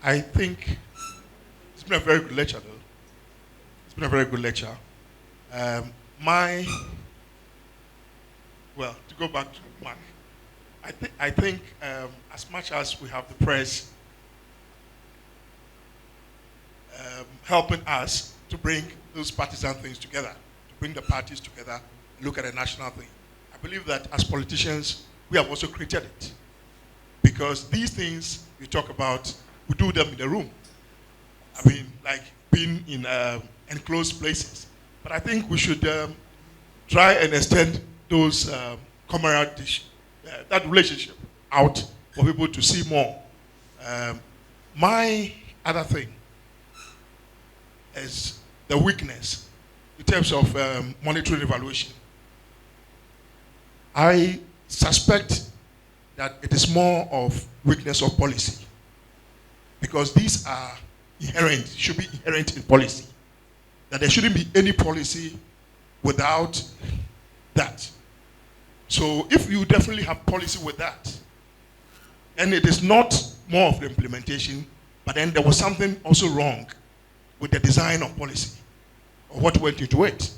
I think it's been a very good lecture, though. It's been a very good lecture. Um, my, well, to go back to Mark, I think as much as we have the press helping us to bring those partisan things together, to bring the parties together, look at a national thing, I believe that as politicians, we have also created it. Because these things we talk about, we do them in the room. I mean, like being in enclosed places. But I think we should try and extend those camaraderie, that relationship out for people to see more. My other thing is the weakness in terms of monitoring evaluation. I suspect that it is more of weakness of policy, because these are inherent, should be inherent in policy, that there shouldn't be any policy without that. So if you definitely have policy with that, and it is not more of the implementation, but then there was something also wrong with the design of policy, or what went into it,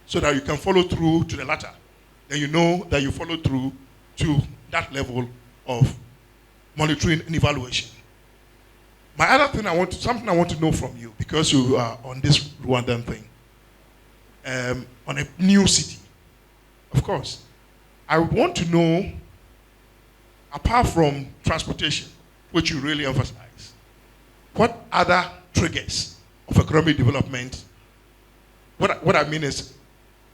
so that you can follow through to the latter. Then you know that you follow through to that level of monitoring and evaluation. My other thing something I want to know from you, because you are on this Rwandan thing, on a new city, of course, I would want to know, apart from transportation, which you really emphasize, what other triggers of economic development, what I mean is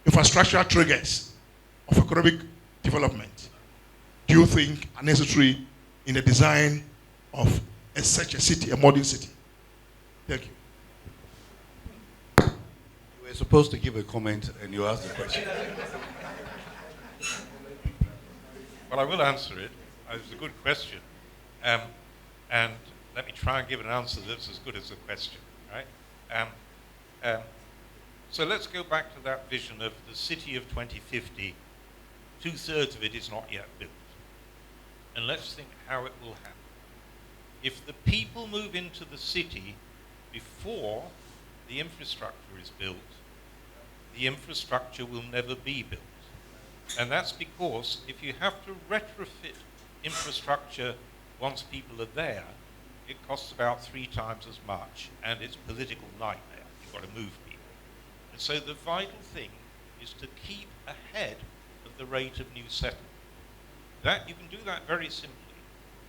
infrastructural triggers of economic development, do you think are necessary in the design of such a city, a modern city? Thank you. You were supposed to give a comment and you asked the question. Well, I will answer it. It's a good question. And let me try and give an answer that's as good as the question, right? So let's go back to that vision of the city of 2050. 2/3 of it is not yet built. And let's think how it will happen. If the people move into the city before the infrastructure is built, the infrastructure will never be built. And that's because if you have to retrofit infrastructure once people are there, it costs about 3 times as much, and it's a political nightmare. You've got to move people. And so the vital thing is to keep ahead of the rate of new settlement. That you can do that very simply.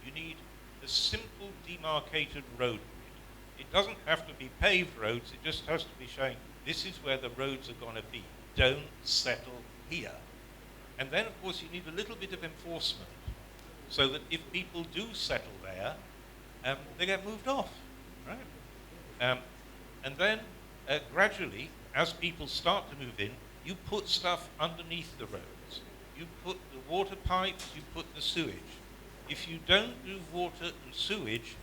You need a simple demarcated road grid. It doesn't have to be paved roads, it just has to be showing this is where the roads are going to be. Don't settle here. And then, of course, you need a little bit of enforcement so that if people do settle there, they get moved off, right? And then gradually, as people start to move in, you put stuff underneath the roads. You put the water pipes, you put the sewage. If you don't do water and sewage,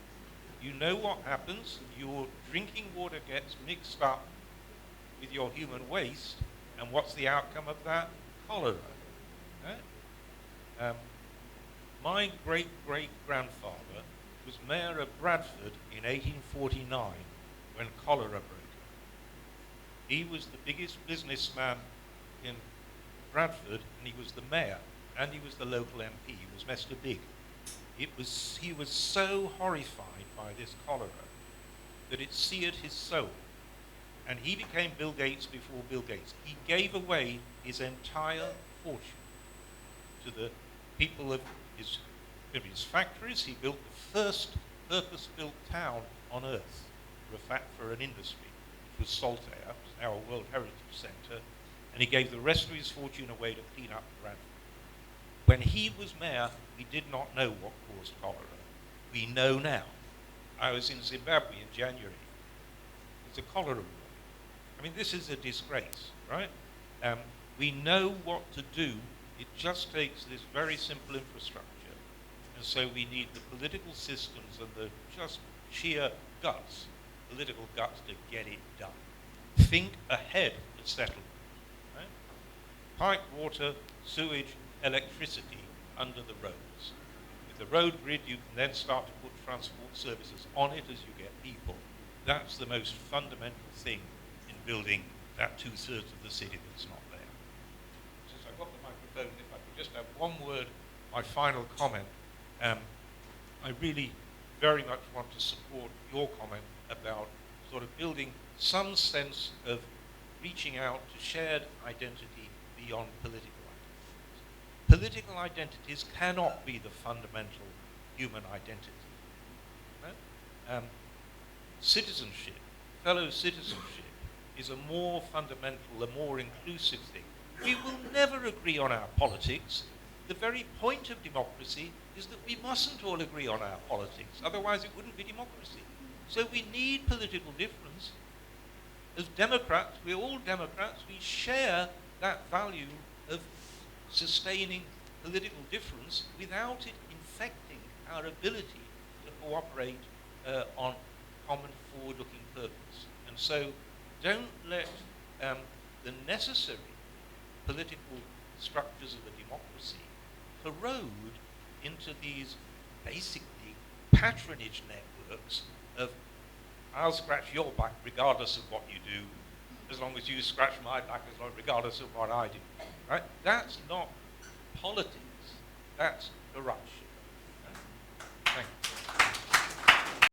you know what happens. Your drinking water gets mixed up with your human waste, and what's the outcome of that? Cholera. Right? My great-great-grandfather was mayor of Bradford in 1849 when cholera broke out. He was the biggest businessman in Bradford, and he was the mayor, and he was the local MP. He was Mr. Big. He was so horrified by this cholera that it seared his soul. And he became Bill Gates before Bill Gates. He gave away his entire fortune to the people of his factories. He built the first purpose-built town on earth for an industry, which was Saltaire, which is now a World Heritage Centre, and he gave the rest of his fortune away to clean up Bradford. When he was mayor, we did not know what caused cholera. We know now. I was in Zimbabwe in January. It's a cholera war. I mean, this is a disgrace, right? We know what to do. It just takes this very simple infrastructure. And so we need the political systems and the just sheer guts, political guts to get it done. Think ahead of settlement. Right? Pipe water, sewage, electricity under the roads. the road grid, you can then start to put transport services on it as you get people. That's the most fundamental thing in building that 2/3 of the city that's not there. Since I've got the microphone, if I could just have one word, my final comment. I really very much want to support your comment about sort of building some sense of reaching out to shared identity beyond political identities. Political identities cannot be the fundamental human identity. No? Citizenship, fellow citizenship, is a more fundamental, a more inclusive thing. We will never agree on our politics. The very point of democracy is that we mustn't all agree on our politics, otherwise it wouldn't be democracy. So we need political difference. As Democrats, we're all Democrats, we share that value of sustaining political difference without it infecting our ability to cooperate on common forward-looking purpose. And so don't let the necessary political structures of a democracy corrode into these basically patronage networks of I'll scratch your back regardless of what you do, as long as you scratch my back, regardless of what I do. Right? That's not politics. That's corruption.